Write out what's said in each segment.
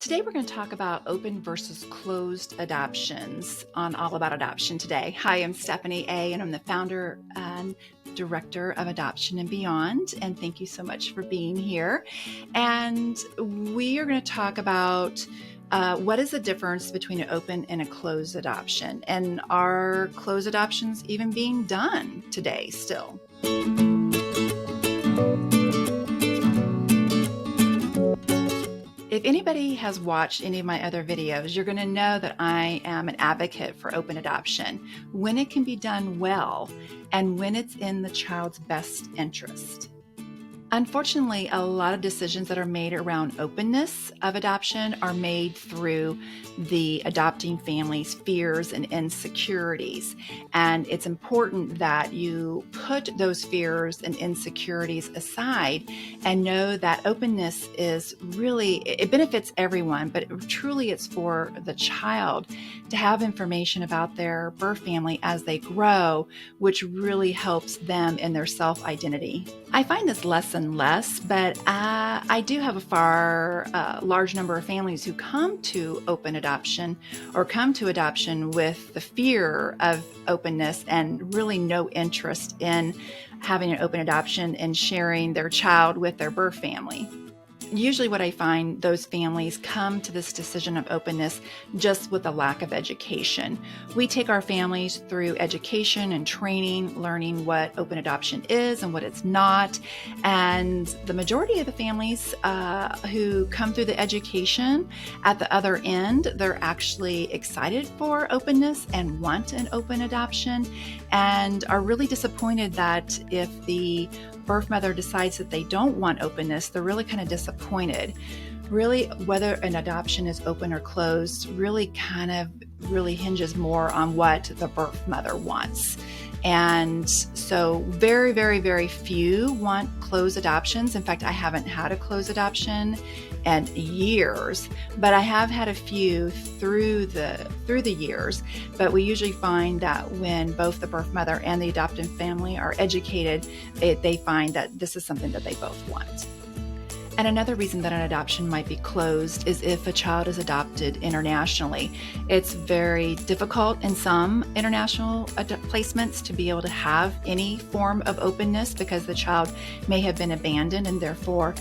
Today, we're going to talk about open versus closed adoptions on All About Adoption today. Hi, I'm Stephanie A., and I'm the founder and director of Adoption and Beyond. And thank you so much for being here. And we are going to talk about what is the difference between an open and a closed adoption? And are closed adoptions even being done today still? If anybody has watched any of my other videos, you're going to know that I am an advocate for open adoption when it can be done well and when it's in the child's best interest. Unfortunately, a lot of decisions that are made around openness of adoption are made through the adopting family's fears and insecurities. And it's important that you put those fears and insecurities aside and know that openness is really, it benefits everyone, but truly it's for the child to have information about their birth family as they grow, which really helps them in their self-identity. I find this less and less, but I do have a far large number of families who come to open adoption or come to adoption with the fear of openness and really no interest in having an open adoption and sharing their child with their birth family. Usually what I find, those families come to this decision of openness just with a lack of education. We take our families through education and training, learning what open adoption is and what it's not. And the majority of the families who come through the education at the other end, they're actually excited for openness and want an open adoption and are really disappointed that if the birth mother decides that they don't want openness, they're really kind of disappointed. Really, whether an adoption is open or closed really hinges more on what the birth mother wants. And so very, very, very few want closed adoptions. In fact, I haven't had a closed adoption in years, but I have had a few through the years. But we usually find that when both the birth mother and the adoptive family are educated, they find that this is something that they both want. And another reason that an adoption might be closed is if a child is adopted internationally. It's very difficult in some international placements to be able to have any form of openness because the child may have been abandoned and therefore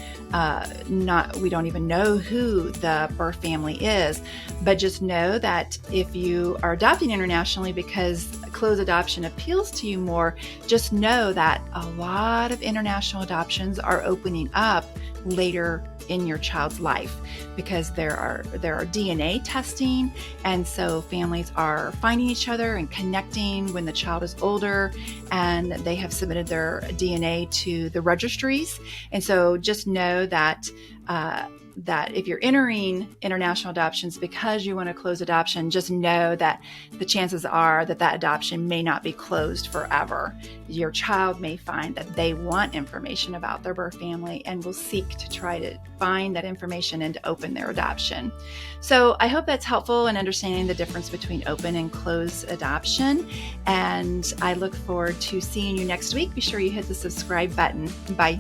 we don't even know who the birth family is. But just know that if you are adopting internationally because closed adoption appeals to you more, just know that a lot of international adoptions are opening up later in your child's life because there are DNA testing, and so families are finding each other and connecting when the child is older and they have submitted their DNA to the registries. And so just know that that if you're entering international adoptions because you want to close adoption, just know that the chances are that adoption may not be closed forever. Your child may find that they want information about their birth family and will seek to try to find that information and to open their adoption. So I hope that's helpful in understanding the difference between open and closed adoption. And I look forward to seeing you next week. Be sure you hit the subscribe button. Bye.